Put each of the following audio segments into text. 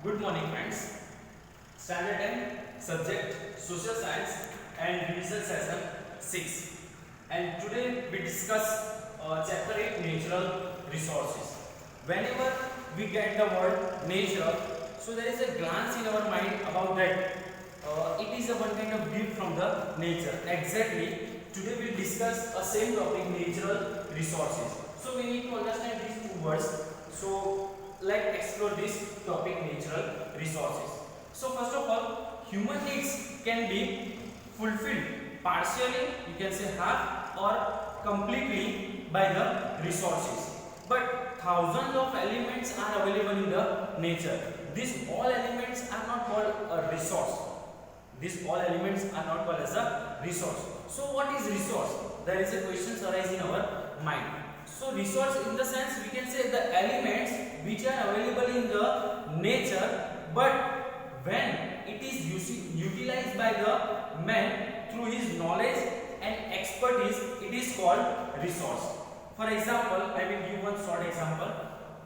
Good morning, friends. Standard 10 subject Social Science and Revision Session 6. And today we discuss chapter 8 Natural Resources. Whenever we get the word natural, so there is a glance in our mind about that. It is a one kind of gift from the nature. Exactly. Today we will discuss a same topic, natural resources. So we need to understand these two words. So let's explore this topic, natural resources. So first of all, human needs can be fulfilled partially, you can say half, or completely by the resources. But thousands of elements are available in the nature. These all elements are not called a resource. These all elements are not called as a resource. So what is resource? There is a question arise in our mind. So resource in the sense we can say the elements which are available in the nature, but when it is utilized by the man through his knowledge and expertise, it is called resource. For example, I will give one short example.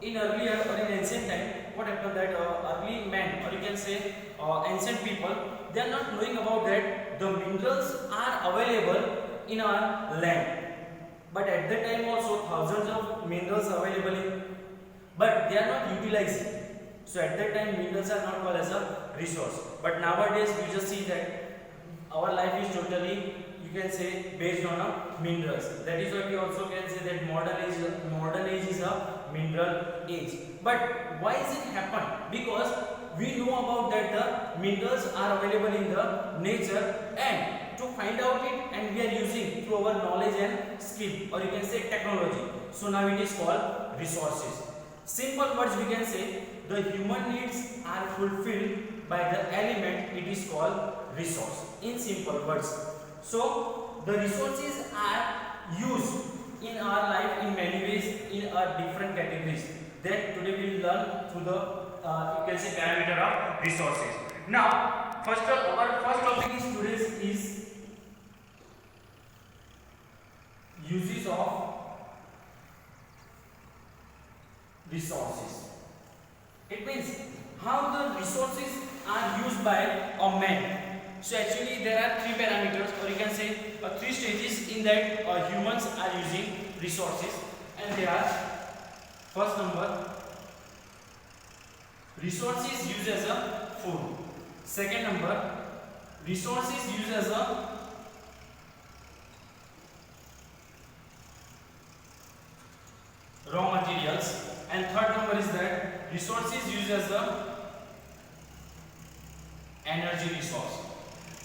In earlier or in ancient time, what happened that early men, or you can say ancient people, they are not knowing about that the minerals are available in our land. But at that time also thousands of minerals available in, but they are not utilizing. So at that time minerals are not called as a resource. But nowadays we just see that our life is totally, you can say, based on minerals. That is why we also can say that modern age is a mineral age. But why is it happen? Because we know about that the minerals are available in the nature, and to find out it, and we are using through our knowledge and skill, or you can say technology. So now it is called resources. Simple words we can say the human needs are fulfilled by the element, it is called resource in simple words. So the resources are used in our life in many ways in our different categories that today we will learn through the you can say parameter of resources. Now our first topic is today's is uses of resources. It means how the resources are used by a man. So actually there are three parameters, or you can say three stages in that humans are using resources, and they are: first number, resources used as a food; second number, resources used as a raw materials; and third number is that resources used as a energy resource.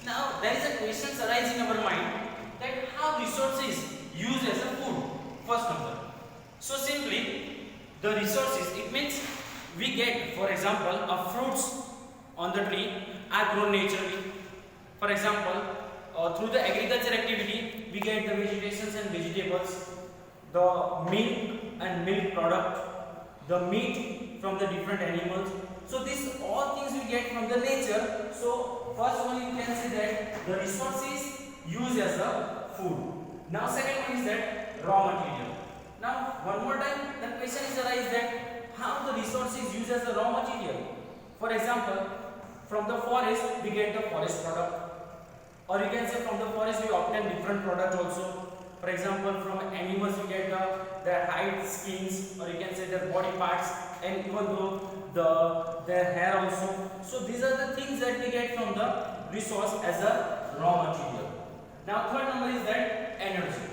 Now there is a question arise in our mind that how resources used as a food. First number. So simply the resources, it means we get, for example, fruits on the tree are grown naturally. For example, through the agriculture activity we get the vegetations and vegetables, the milk and milk product, the meat from the different animals. So these all things we get from the nature. So first one you can say that the resources used as a food. Now second one is that raw material. Now one more time the question is arise that how the resources used as a raw material. For example, from the forest we get the forest product, or you can say from the forest we obtain different product also. For example, from animals we get their hide, skins, or you can say their body parts, and even though their hair also. So these are the things that we get from the resource as a raw material. Now third number is that energy.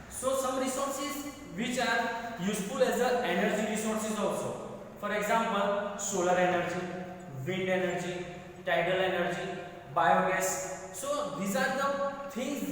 So some resources which are useful as a energy resources also. For example, solar energy, wind energy, tidal energy, biogas. So these are the things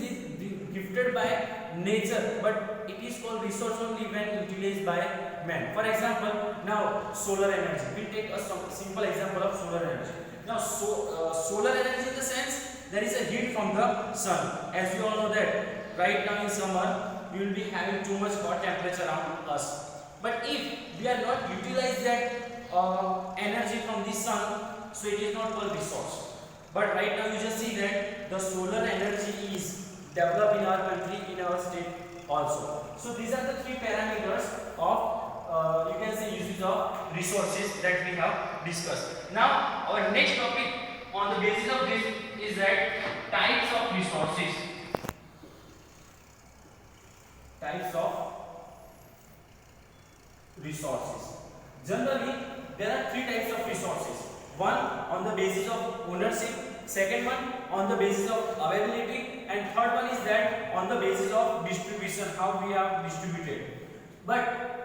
gifted by nature, but it is called resource only when utilized by man. For example, now solar energy. We will take a simple example of solar energy. Now solar energy in the sense there is a heat from the sun. As you all know that right now in summer we will be having too much hot temperature around us. But if we are not utilize that energy from the sun, so it is not called resource. But right now you just see that the solar energy is developed in our country, in our state also. So these are the three parameters of you can say uses of resources that we have discussed. Now our next topic on the basis of this is that types of resources. Types of resources. Generally, there are three types of resources. One on the basis of ownership, second one on the basis of availability, and third one is that on the basis of distribution, how we have distributed. But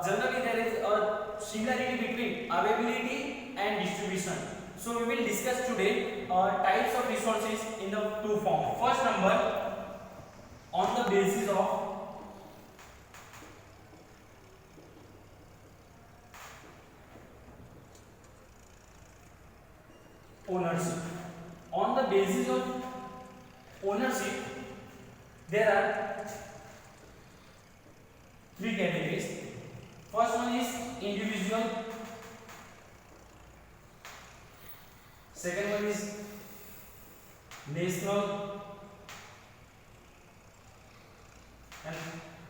generally there is a similarity between availability and distribution. So we will discuss today types of resources in the two forms. First number, on the basis of ownership. On the basis of ownership, there are three categories. First one is individual, second one is national, and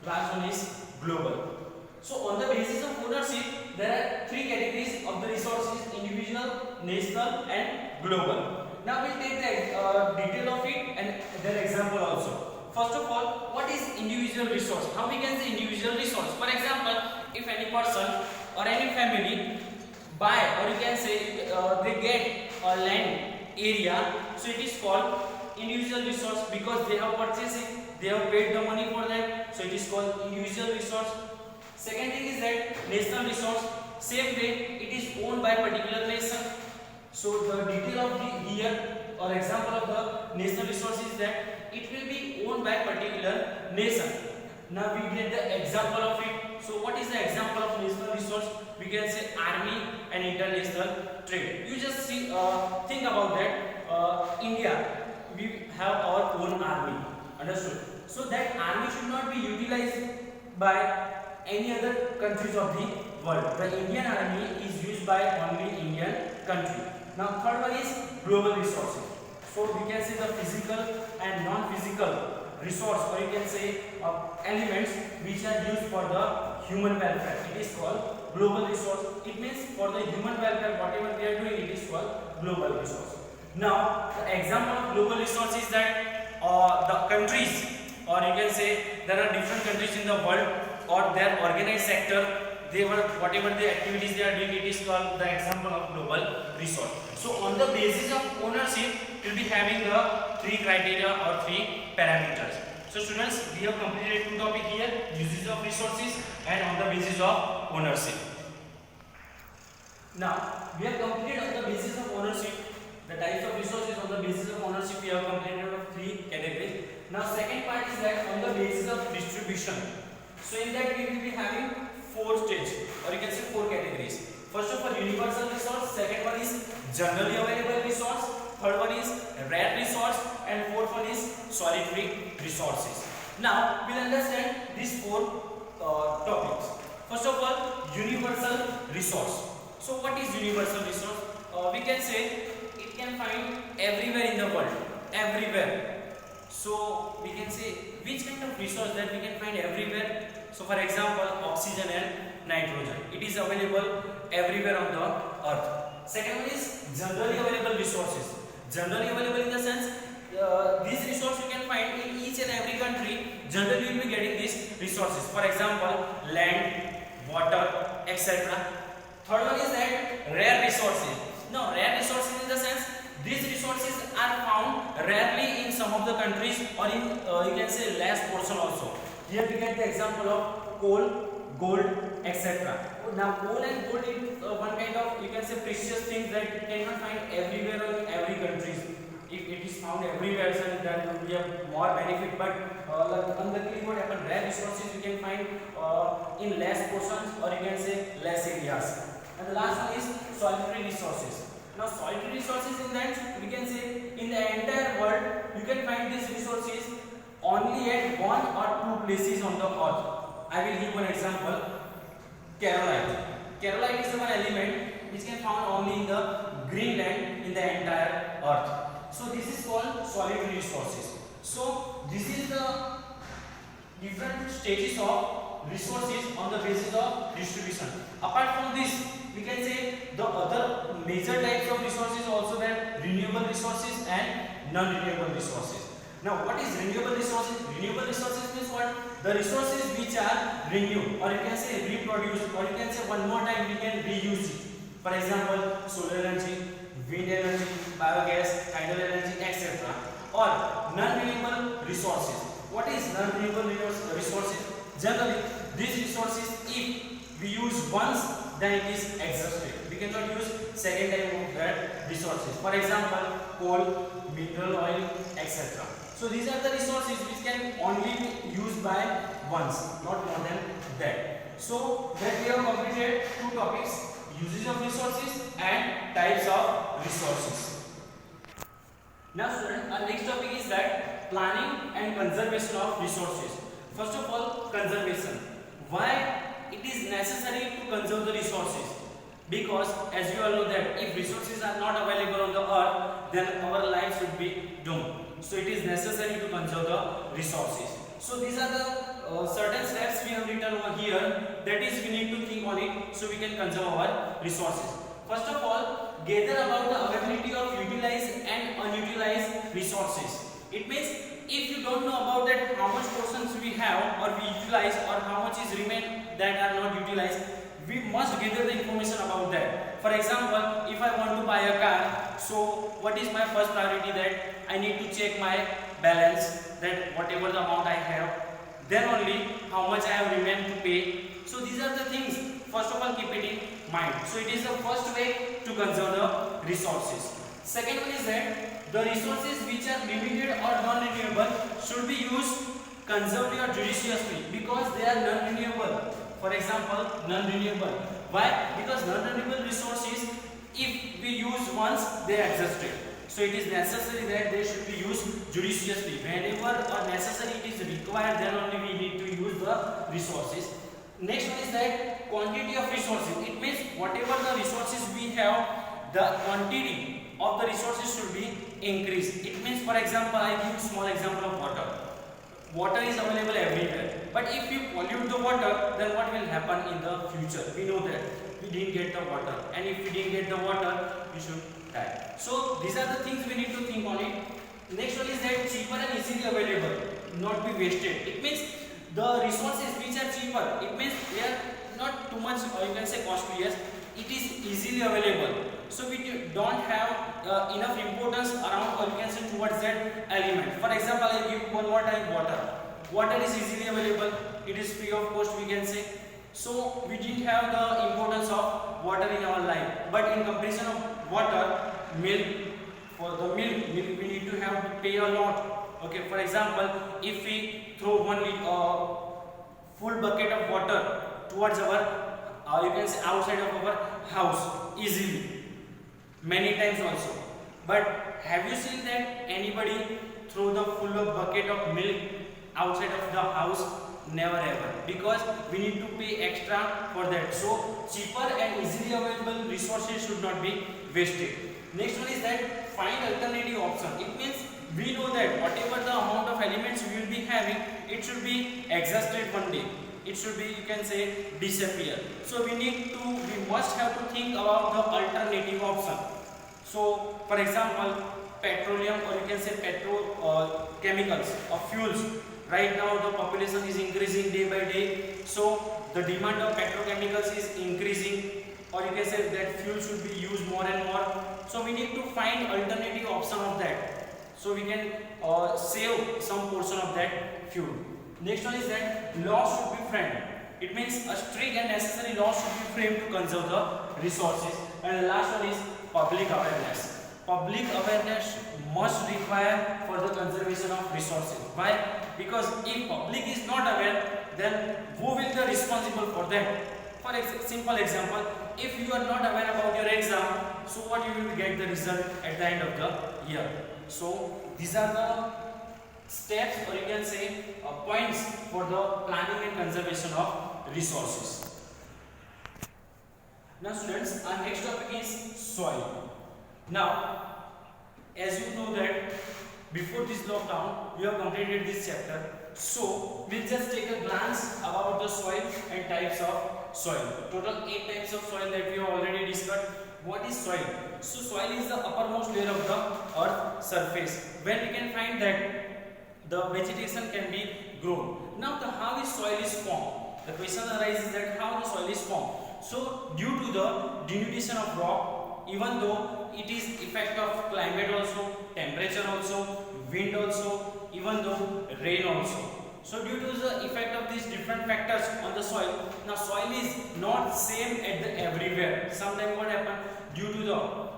last one is global. So on the basis of ownership, there are three categories of the resources: individual, national, and global. Now we'll take the detail of it and their example also. First of all, what is individual resource? How we can say individual resource? For example, if any person or any family buy, or you can say they get a land area, so it is called individual resource because they have purchased it, they have paid the money for that, so it is called individual resource. Second thing is that national resource. Same way, it is owned by particular nation. So the detail of the here or example of the national resource is that it will be owned by particular nation. Now we get the example of it. So what is the example of national resource? We can say army and international trade. You just see, think about that. India, we have our own army. Understood? So that army should not be utilized by any other countries of the world. The Indian army is used by only Indian country. Now third one is global resources. So we can say the physical and non-physical resource, or you can say elements which are used for the human welfare. It is called global resource. It means for the human welfare, whatever we are doing, it is called global resource. Now the example of global resource is that the countries, or you can say there are different countries in the world, or their organized sector, they were whatever the activities they are doing, it is called the example of global resource. So on the basis of ownership, we will be having the three criteria or three parameters. So students, we have completed two topics here: uses of resources and on the basis of ownership. Now we have completed on the basis of ownership the types of resources. On the basis of ownership, we have completed of three categories. Now second part is that on the basis of distribution. So in that we will be having four stages, or you can say four categories. First of all, universal resource, second one is generally available resource, third one is rare resource, and fourth one is solitary resources. Now we'll understand these four topics. First of all, universal resource. So what is universal resource? We can say it can find everywhere in the world, everywhere. So we can say which kind of resource that we can find everywhere. So for example, oxygen and nitrogen, it is available everywhere on the earth. Second one is generally available resources. Generally available in the sense, these resources you can find in each and every country. Generally you will be getting these resources. For example, land, water, etc. Third one is that rare resources. Now rare resources in the sense, these resources are found rarely in some of the countries, or in you can say less portion also. Here we get the example of coal, gold, etc. Now coal and gold is one kind of, you can say, precious thing that you cannot find everywhere or in every country. If it is found everywhere, then that would be a more benefit. But unluckily, what happens? Rare resources you can find in less portions, or you can say less areas. And the last one is solitary resources. Now solitary resources, in that we can say in the entire world you can find these resources only at one or two places on the earth. I will give one example. Caroline. Caroline is the one element which can found only in the Greenland in the entire earth. So this is called solitary resources. So this is the different stages of resources on the basis of distribution. Apart from this, we can say the other major types of resources also that renewable resources and non-renewable resources. Now, what is renewable resources? Renewable resources means what? The resources which are renewed, or you can say reproduced, or you can say one more time we can reuse it. For example, solar energy, wind energy, biogas, tidal energy, etc. Or non-renewable resources. What is non-renewable resources? Generally, these resources, if we use once, then it is exhausted. We cannot use second time of that resources. For example, coal, mineral oil, etc. So these are the resources which can only be used by once, not more than that. So that we have completed two topics: usage of resources and types of resources. Now students, our next topic is that planning and conservation of resources. First of all, conservation. Why it is necessary to conserve the resources? Because as you all know that if resources are not available on the earth, then our lives would be doomed. So it is necessary to conserve the resources. So these are the certain steps we have written over here. That is, we need to think on it so we can conserve our resources. First of all, gather about the availability of utilized and unutilized resources. It means if you don't know about that how much portions we have or we utilize or how much is remain that are not utilized, we must gather the information about that. For example, if I want to buy a car, so what is my first priority? That I need to check my balance, that whatever the amount I have, then only how much I have remained to pay. So these are the things, first of all, keep it in mind. So it is the first way to conserve the resources. Second one is that the resources which are limited or non-renewable should be used conservatively or judiciously, because they are non-renewable. For example, non-renewable. Why? Because non-renewable resources, if we use once, they are exhausted. So it is necessary that they should be used judiciously. Whenever or necessary it is required, then only we need to use the resources. Next one is that quantity of resources. It means whatever the resources we have, the quantity of the resources should be increased. It means, for example, I give small example of water. Water is available everywhere, but if you pollute the water, then what will happen in the future? We know that we didn't get the water, and if we didn't get the water, we should die. So these are the things we need to think on it. Next one is that cheaper and easily available, not be wasted. It means the resources which are cheaper, it means they are not too much, or you can say costly. Yes, it is easily available. So we don't have enough importance around, or you can say towards that element. For example, I give one more time water. Water is easily available. It is free of cost, we can say. So we didn't have the importance of water in our life. But in comparison of water, milk, for the milk we need to have to pay a lot. Okay, for example, if we throw one full bucket of water towards our, you can say outside of our house easily, many times also. But have you seen that anybody throw the full bucket of milk outside of the house? Never ever, because we need to pay extra for that. So cheaper and easily available resources should not be wasted. Next one is that find alternative option. It means we know that whatever the amount of elements we will be having, it should be exhausted one day. It should be, you can say, disappear. So we must have to think about the alternative option. So for example, petroleum, or you can say chemicals or fuels. Right now the population is increasing day by day, so the demand of petrochemicals is increasing, or you can say that fuel should be used more and more. So we need to find alternative option of that, so we can save some portion of that fuel. Next one is that laws should be framed. It means a strict and necessary law should be framed to conserve the resources. And the last one is public awareness. Public awareness must require for the conservation of resources. Why? Because if public is not aware, then who will be responsible for that? For simple example, if you are not aware about your exam, so what you will get the result at the end of the year. So these are the steps, or you can say points for the planning and conservation of resources. Now students, our next topic is soil. Now, as you know that before this lockdown, we have completed this chapter. So we'll just take a glance about the soil and types of soil. Total 8 types of soil that we have already discussed. What is soil? So soil is the uppermost layer of the earth surface when we can find that the vegetation can be grown. Now how is soil is formed? The question arises that how the soil is formed. So due to the denudation of rock, even though it is effect of climate also, temperature also, wind also, even though rain also. So due to the effect of these different factors on the soil, now soil is not same at the everywhere. Sometimes what happen, due to the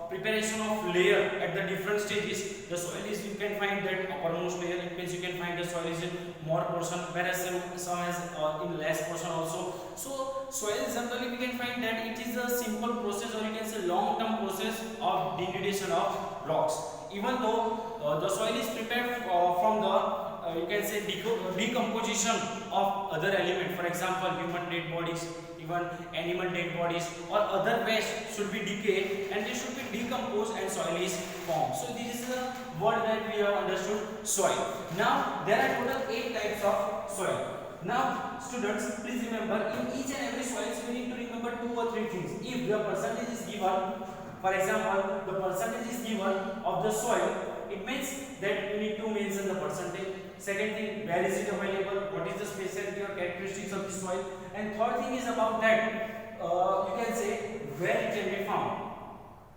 preparation of layer at the different stages, the soil is, you can find that uppermost layer, it means you can find the soil is in more portion, whereas some has in less portion also. So soil generally we can find that it is a simple process, or you can say long term process of denudation of rocks. Even though the soil is prepared from the you can say decomposition of other element, for example human dead bodies, even animal dead bodies or other waste should be decayed and they should be decomposed and soil is formed. So this is the word that we have understood, soil. Now there are total 8 types of soil. Now students, please remember, in each and every soil we need to remember 2 or 3 things. If the percentage is given, for example the percentage is given of the soil, it means that you need to mention the percentage. Second thing, where is it available, what is the specialty or characteristics of the soil, and third thing is about that you can say where it can be found.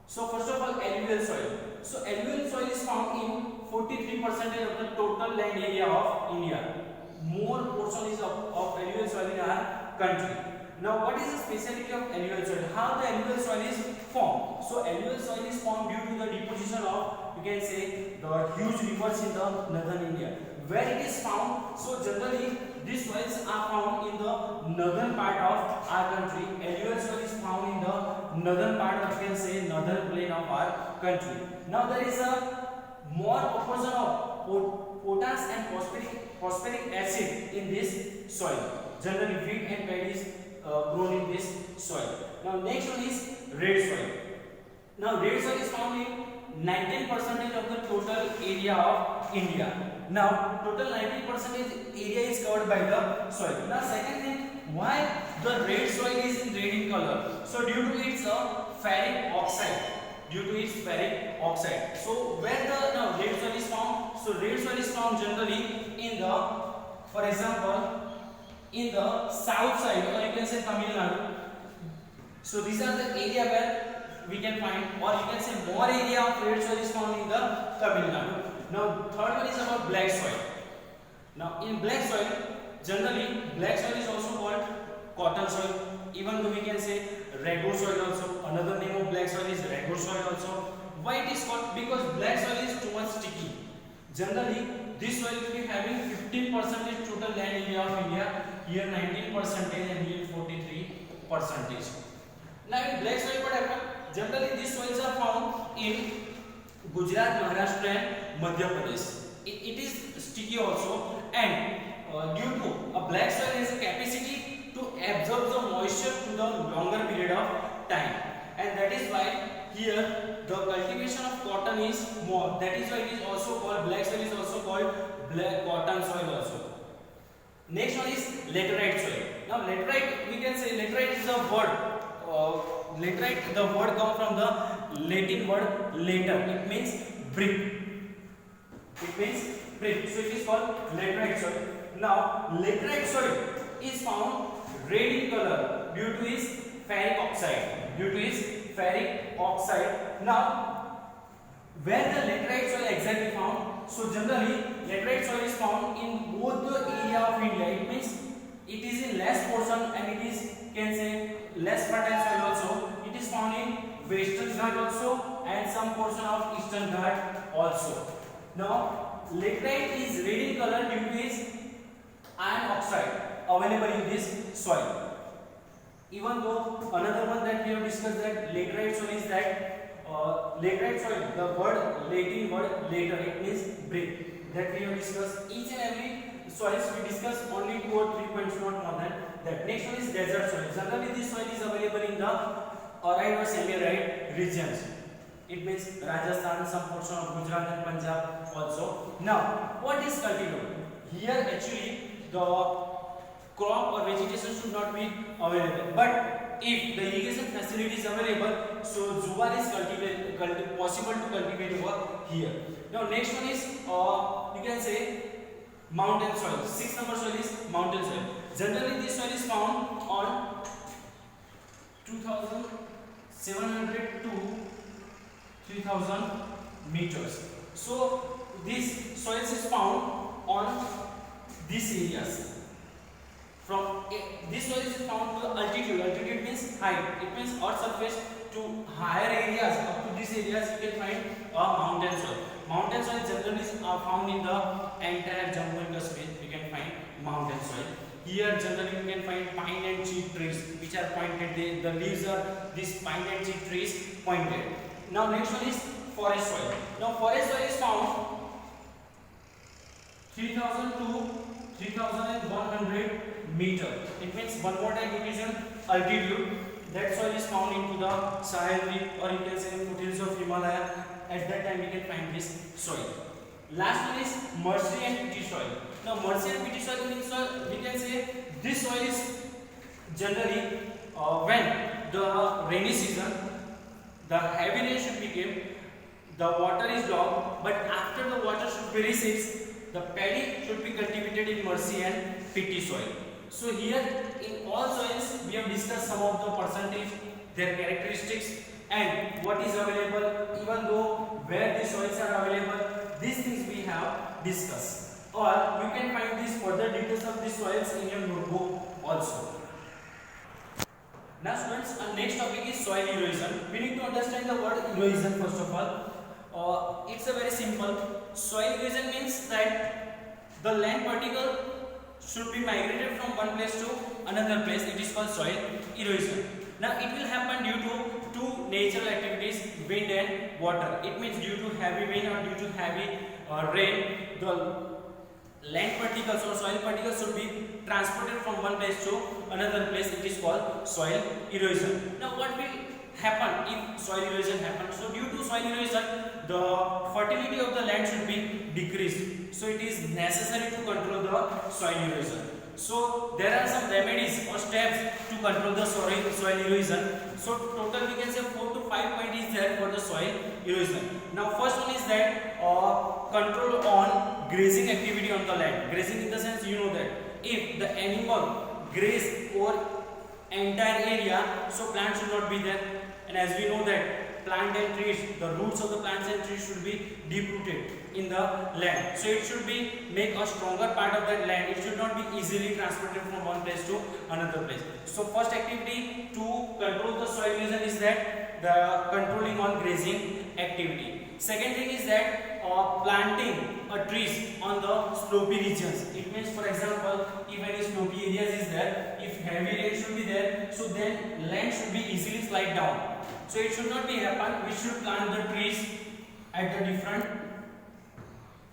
So first of all, alluvial soil. So alluvial soil is found in 43% of the total land area of India. More portion is of alluvial soil in our country. Now what is the specialty of alluvial soil? How the alluvial soil is formed? So alluvial soil is formed due to the deposition of, you can say, the huge rivers in the northern India. Where it is found, so generally these soils are found in the northern part of our country. Alluvial soil is found in the northern part of, you can say, northern plain of our country. Now there is a more proportion of potash and phosphoric acid in this soil. Generally wheat and paddy is grown in this soil. Now next one is red soil. Now red soil is found in 19% of the total area of India. Now total 19% area is covered by the soil. Now second thing, why the red soil is in red in color? So due to its ferric oxide. Due to its ferric oxide. So where the now red soil is found? So red soil is found generally in the, for example, in the south side, or you can say Tamil Nadu. So these are the area where we can find, or you can say more area of red soil is found in the Tamil Nadu. Now third one is about black soil. Now in black soil, generally black soil is also called cotton soil, even though we can say ragur soil also. Another name of black soil is ragur soil also. Why it is called? Because black soil is too much sticky. Generally this soil will be having 15% total land area of India, here 19% and here 43%. Now in black soil what happens? Generally these soils are found in Gujarat, Maharashtra and Madhya Pradesh. It is sticky also, and due to a black soil has a capacity to absorb the moisture to the longer period of time, and that is why here the cultivation of cotton is more. That is why it is also called, black soil is also called black cotton soil also. Next one is laterite soil. Now laterite, we can say laterite is a word. Laterite, the word comes from the Latin word later. It means brick. It means brick. So it is called laterite soil. Now laterite soil is found red in color due to its ferric oxide. Due to its ferric oxide. Now where the laterite soil exactly found? So generally laterite soil is found in both the area of India. It means it is in less portion and it is, can say, less fertile soil also. It is found in western Ghat also and some portion of eastern Ghat also. Now laterite is red in color due to its iron oxide available in this soil. Even though another one that we have discussed, that laterite soil, is that laterite soil, the word Latin word later, it means brick, that we have discussed. Each and every soils we discuss only 2 or 3 points, not more than that. Next one is desert soil. Generally this soil is available in the arid or semi-arid regions. It means Rajasthan, some portion of Gujarat and Punjab also. Now what is cultivated? Here actually the crop or vegetation should not be available, but if the irrigation facility is available, so jugar is possible to cultivate over here. Now next one is you can say mountain soil. 6 number soil is mountain soil. Generally this soil is found on 2700 to 3000 meters. So this soils is found on these areas. From this soil is found to the altitude. Altitude means height. It means earth surface to higher areas. Up to these areas you can find a mountain soil. Mountain soil generally is found in the entire Jammu and Kashmir. You can find mountain soil. Here generally you can find pine and cheat trees which are pointed. The leaves are these pine and cheat trees pointed. Now next one is forest soil. Now forest soil is found 3000 to 3100 meter. It means one more time it is an altitude. That soil is found into the Sahel Peak, or you can say foothills of Himalaya. At that time we can find this soil. Last one is Mersey and peaty soil. Now Mersey and peaty soil means we can say this soil is generally when the rainy season, the heavy rain should become, the water is low, but after the water should be recedes, the paddy should be cultivated in Mersey and peaty soil. So here in all soils we have discussed some of the percentage, their characteristics and what is available, even though where these soils are available, these things we have discussed. Or you can find these further details of these soils in your notebook also. Now students, our next topic is soil erosion. We need to understand the word erosion first of all. It's a very simple. Soil erosion means that the land particle should be migrated from one place to another place. It is called soil erosion. Now it will happen due to two natural activities, wind and water. It means due to heavy wind or due to heavy rain, the land particles or soil particles should be transported from one place to another place. It is called soil erosion. Now what will happen if soil erosion happens? So due to soil erosion, the fertility of the land should be decreased. So it is necessary to control the soil erosion. So there are some remedies or steps to control the soil erosion. So total we can say 4 to 5 points is there for the soil erosion. Now first one is that control on grazing activity on the land. Grazing in the sense, you know that if the animal graze over entire area, so plants should not be there. And as we know that plant and trees, the roots of the plants and trees should be deep rooted in the land. So it should be make a stronger part of that land. It should not be easily transported from one place to another place. So first activity to control the soil erosion is that the controlling on grazing activity. Second thing is that planting trees on the slopy regions. It means, for example, if any slopy areas is there, if heavy rain should be there, so then land should be easily slide down. So it should not be happen. We should plant the trees at the different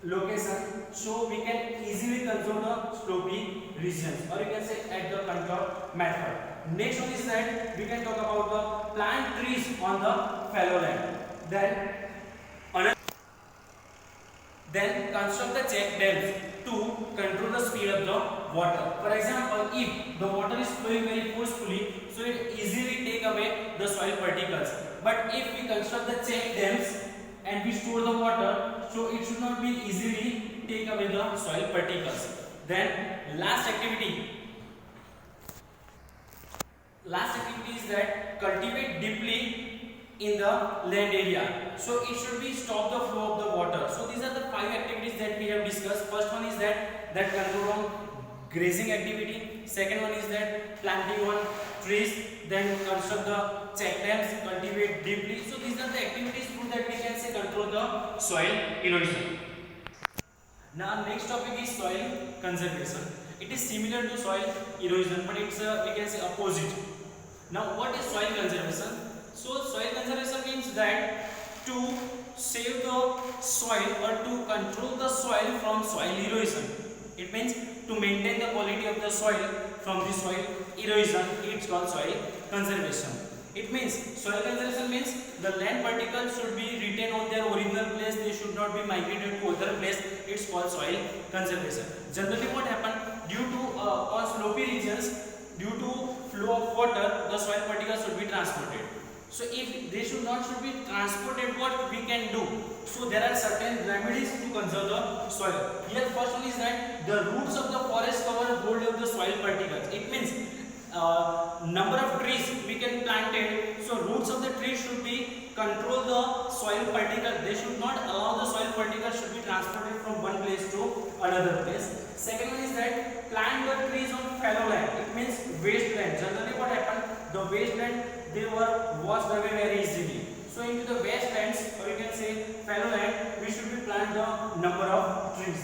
location, so we can easily control the slopy regions, or you can say at the control method. Next one is that we can talk about the plant trees on the fallow land. Then construct the check dams to control the speed of the water. For example, if the water is flowing very forcefully, so it easily take away the soil particles. But if we construct the check dams and we store the water, so it should not be easily take away the soil particles. Then last activity is that cultivate deeply in the land area. So it should be stop the flow of the water. So these are the 5 activities that we have discussed. First one is that control on grazing activity. Second one is that planting on trees. Then construct the check dams, cultivate deeply. So these are the activities through that we can say control the soil erosion. Now next topic is soil conservation. It is similar to soil erosion, but it's we can say opposite. Now what is soil conservation? So soil conservation means that to save the soil or to control the soil from soil erosion. It means to maintain the quality of the soil from the soil erosion. It's called soil conservation. It means soil conservation means the land particles should be retained on their original place. They should not be migrated to other place. It's called soil conservation. Generally, what happen due to on slopy regions, due to flow of water, the soil particles should be transported. So if they should be transported, what we can do? So there are certain remedies to conserve the soil. Here, first one is that the roots of the forest cover hold of the soil particles. It means number of trees we can plant it, so roots of the tree should be control the soil particles. They should not allow the soil particles should be transported from one place to another place. Second one is that plant the trees on fallow land. It means wasteland. Generally what happened, the wasteland they were washed away very easily. So into the wastelands, or you can say fallow land, we should be plant the number of trees.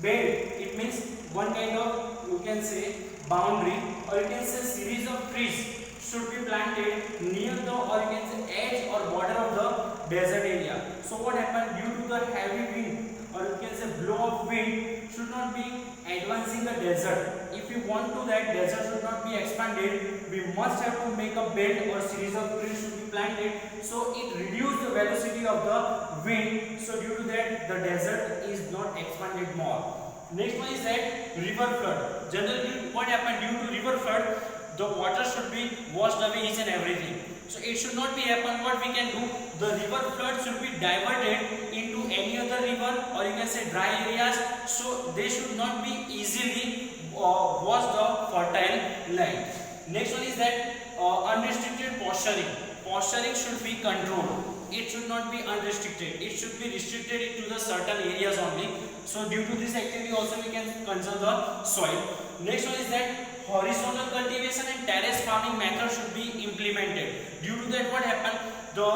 Bed, it means one kind of, you can say, boundary, or you can say series of trees should be planted near the, or you can say edge or border of the desert area. So what happened, due to the heavy wind, or you can say blow of wind, should not be advancing the desert. If you want to that desert should not be expanded, we must have to make a bed or series of trees should be planted, so it reduces the velocity of the wind. So due to that the desert is not expanded more. Next one is that river flood. Generally what happened, due to river flood, the water should be washed away each and everything. So it should not be happen. What we can do, the river flood should be diverted into any other river, or you can say dry areas, so they should not be easily wash the fertile land. Next one is that unrestricted posturing. Posturing should be controlled. It should not be unrestricted. It should be restricted to the certain areas only. So due to this activity also we can conserve the soil. Next one is that horizontal cultivation and terrace farming method should be implemented. Due to that what happened, the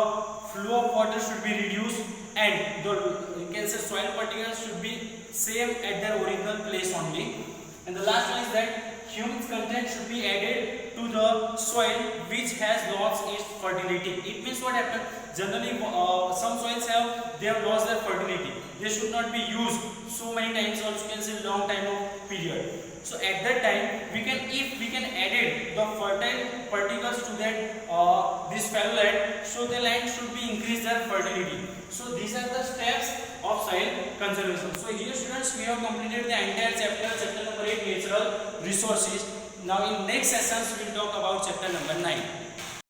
flow of water should be reduced and the, you can say, soil particles should be same at their original place only. And the last one is that humus content should be added to the soil which has lost its fertility. It means what happened, generally some soils they have lost their fertility. They should not be used so many times, or you can say long time of period. So at that time we can, if we can add the fertile particles to that this fallow land, so the land should be increase their fertility. So these are the steps of soil conservation. So here students, we have completed the entire chapter number 8, natural resources. Now in next sessions we will talk about chapter number 9.